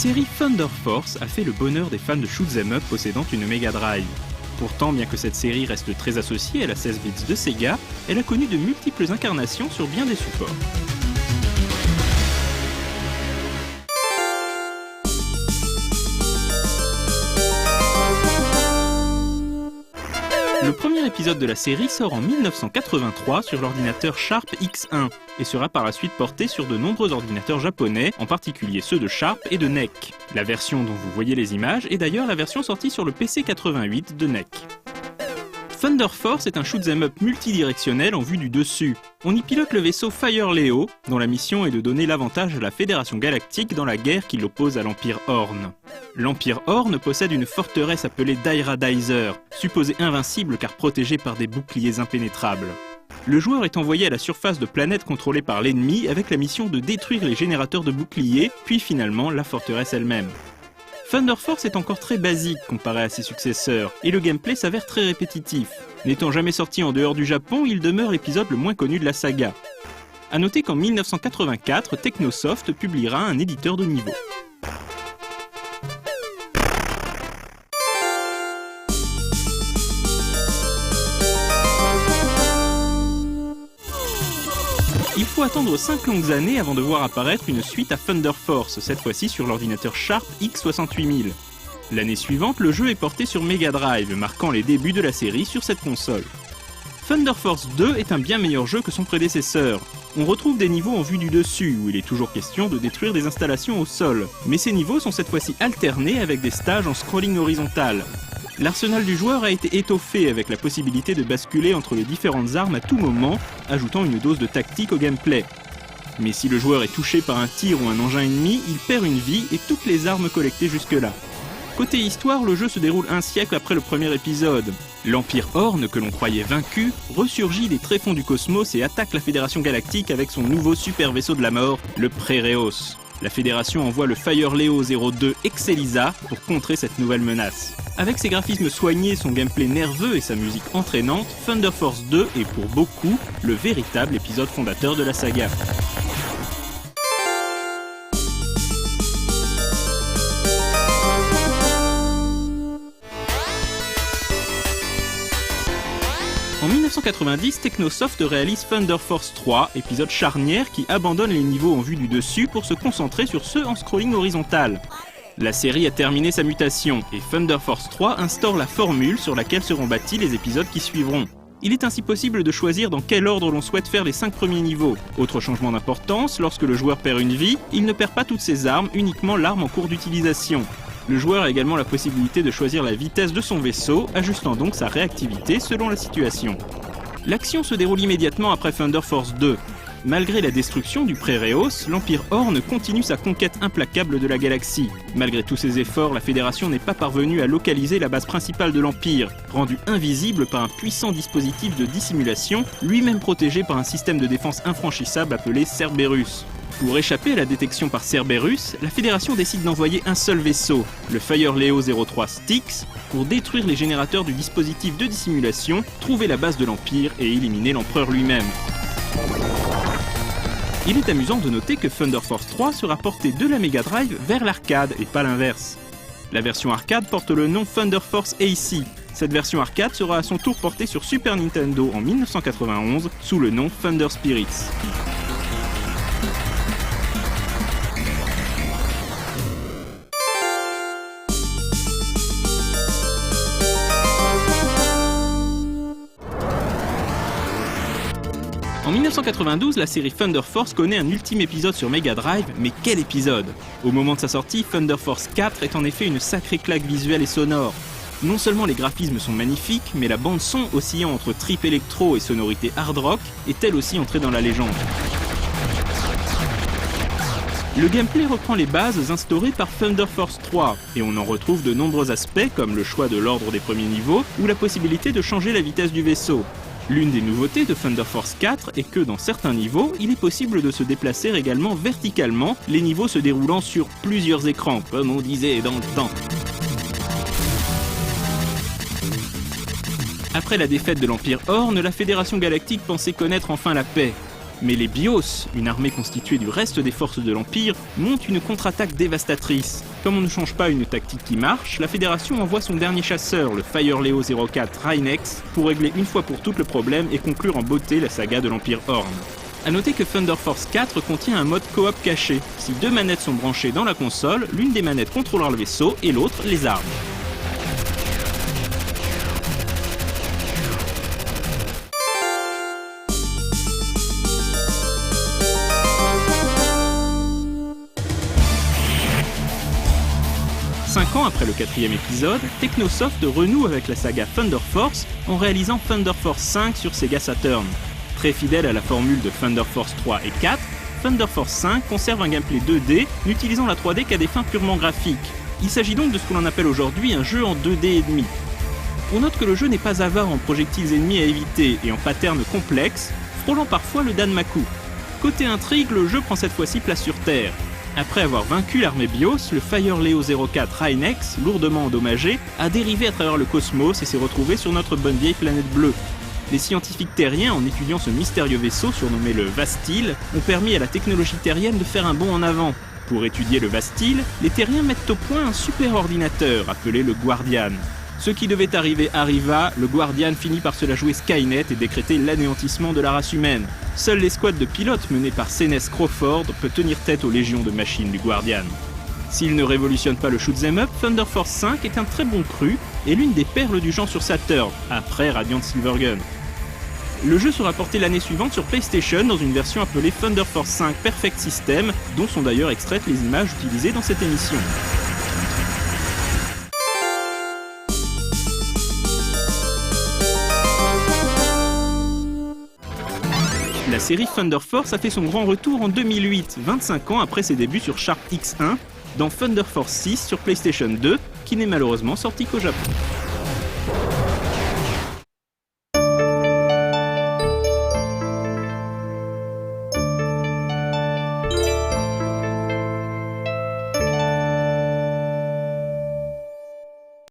série Thunder Force a fait le bonheur des fans de shoot'em up possédant une Mega Drive. Pourtant, bien que cette série reste très associée à la 16 bits de Sega, elle a connu de multiples incarnations sur bien des supports. Le premier épisode de la série sort en 1983 sur l'ordinateur Sharp X1 et sera par la suite porté sur de nombreux ordinateurs japonais, en particulier ceux de Sharp et de NEC. La version dont vous voyez les images est d'ailleurs la version sortie sur le PC 88 de NEC. Thunder Force est un shoot'em up multidirectionnel en vue du dessus. On y pilote le vaisseau Fire Leo, dont la mission est de donner l'avantage à la Fédération Galactique dans la guerre qui l'oppose à l'Empire Horn. L'Empire Horn possède une forteresse appelée Daira Dizer, supposée invincible car protégée par des boucliers impénétrables. Le joueur est envoyé à la surface de planètes contrôlées par l'ennemi avec la mission de détruire les générateurs de boucliers, puis finalement la forteresse elle-même. Thunder Force est encore très basique comparé à ses successeurs, et le gameplay s'avère très répétitif. N'étant jamais sorti en dehors du Japon, il demeure l'épisode le moins connu de la saga. A noter qu'en 1984, Technosoft publiera un éditeur de niveau. Il faut attendre 5 longues années avant de voir apparaître une suite à Thunder Force, cette fois-ci sur l'ordinateur Sharp X68000. L'année suivante, le jeu est porté sur Mega Drive, marquant les débuts de la série sur cette console. Thunder Force 2 est un bien meilleur jeu que son prédécesseur. On retrouve des niveaux en vue du dessus, où il est toujours question de détruire des installations au sol. Mais ces niveaux sont cette fois-ci alternés avec des stages en scrolling horizontal. L'arsenal du joueur a été étoffé avec la possibilité de basculer entre les différentes armes à tout moment, ajoutant une dose de tactique au gameplay. Mais si le joueur est touché par un tir ou un engin ennemi, il perd une vie et toutes les armes collectées jusque-là. Côté histoire, le jeu se déroule un siècle après le premier épisode. L'Empire Horn, que l'on croyait vaincu, ressurgit des tréfonds du cosmos et attaque la Fédération Galactique avec son nouveau super vaisseau de la mort, le Préréos. La Fédération envoie le Fire Leo 02 Excelisa pour contrer cette nouvelle menace. Avec ses graphismes soignés, son gameplay nerveux et sa musique entraînante, Thunder Force 2 est pour beaucoup le véritable épisode fondateur de la saga. En 1990, Technosoft réalise Thunder Force 3, épisode charnière qui abandonne les niveaux en vue du dessus pour se concentrer sur ceux en scrolling horizontal. La série a terminé sa mutation, et Thunder Force 3 instaure la formule sur laquelle seront bâtis les épisodes qui suivront. Il est ainsi possible de choisir dans quel ordre l'on souhaite faire les 5 premiers niveaux. Autre changement d'importance, lorsque le joueur perd une vie, il ne perd pas toutes ses armes, uniquement l'arme en cours d'utilisation. Le joueur a également la possibilité de choisir la vitesse de son vaisseau, ajustant donc sa réactivité selon la situation. L'action se déroule immédiatement après Thunder Force 2. Malgré la destruction du Préréos, l'Empire Horn continue sa conquête implacable de la galaxie. Malgré tous ses efforts, la Fédération n'est pas parvenue à localiser la base principale de l'Empire, rendue invisible par un puissant dispositif de dissimulation, lui-même protégé par un système de défense infranchissable appelé Cerberus. Pour échapper à la détection par Cerberus, la Fédération décide d'envoyer un seul vaisseau, le Fire Leo 03 Styx, pour détruire les générateurs du dispositif de dissimulation, trouver la base de l'Empire et éliminer l'Empereur lui-même. Il est amusant de noter que Thunder Force 3 sera porté de la Mega Drive vers l'arcade et pas l'inverse. La version arcade porte le nom Thunder Force AC. Cette version arcade sera à son tour portée sur Super Nintendo en 1991 sous le nom Thunder Spirits. En 1992, la série Thunder Force connaît un ultime épisode sur Mega Drive, mais quel épisode! Au moment de sa sortie, Thunder Force 4 est en effet une sacrée claque visuelle et sonore. Non seulement les graphismes sont magnifiques, mais la bande-son oscillant entre trip électro et sonorité hard rock est elle aussi entrée dans la légende. Le gameplay reprend les bases instaurées par Thunder Force 3, et on en retrouve de nombreux aspects comme le choix de l'ordre des premiers niveaux ou la possibilité de changer la vitesse du vaisseau. L'une des nouveautés de Thunder Force 4 est que dans certains niveaux, il est possible de se déplacer également verticalement, les niveaux se déroulant sur plusieurs écrans, comme on disait dans le temps. Après la défaite de l'Empire Horn, la Fédération Galactique pensait connaître enfin la paix. Mais les BIOS, une armée constituée du reste des forces de l'Empire, montent une contre-attaque dévastatrice. Comme on ne change pas une tactique qui marche, la Fédération envoie son dernier chasseur, le Fireleo 04 Rheinex, pour régler une fois pour toutes le problème et conclure en beauté la saga de l'Empire Horn. A noter que Thunder Force 4 contient un mode coop caché. Si 2 manettes sont branchées dans la console, l'une des manettes contrôlera le vaisseau et l'autre les armes. Cinq ans après le 4e épisode, Technosoft renoue avec la saga Thunder Force en réalisant Thunder Force 5 sur Sega Saturn. Très fidèle à la formule de Thunder Force 3 et 4, Thunder Force 5 conserve un gameplay 2D n'utilisant la 3D qu'à des fins purement graphiques. Il s'agit donc de ce que l'on appelle aujourd'hui un jeu en 2D et demi. On note que le jeu n'est pas avare en projectiles ennemis à éviter et en patterns complexes, frôlant parfois le Danmaku. Côté intrigue, le jeu prend cette fois-ci place sur Terre. Après avoir vaincu l'armée BIOS, le Fireleo 04 Rheinex, lourdement endommagé, a dérivé à travers le cosmos et s'est retrouvé sur notre bonne vieille planète bleue. Les scientifiques terriens, en étudiant ce mystérieux vaisseau surnommé le Vastil, ont permis à la technologie terrienne de faire un bond en avant. Pour étudier le Vastil, les terriens mettent au point un super ordinateur appelé le Guardian. Ce qui devait arriver arriva, le Guardian finit par se la jouer Skynet et décréter l'anéantissement de la race humaine. Seules les squads de pilotes menées par Sénès Crawford peuvent tenir tête aux légions de machines du Guardian. S'il ne révolutionne pas le shoot'em up, Thunder Force 5 est un très bon cru et l'une des perles du genre sur Saturn, après Radiant Silvergun. Le jeu sera porté l'année suivante sur PlayStation dans une version appelée Thunder Force 5 Perfect System, dont sont d'ailleurs extraites les images utilisées dans cette émission. La série Thunder Force a fait son grand retour en 2008, 25 ans après ses débuts sur Sharp X1, dans Thunder Force 6 sur PlayStation 2, qui n'est malheureusement sorti qu'au Japon.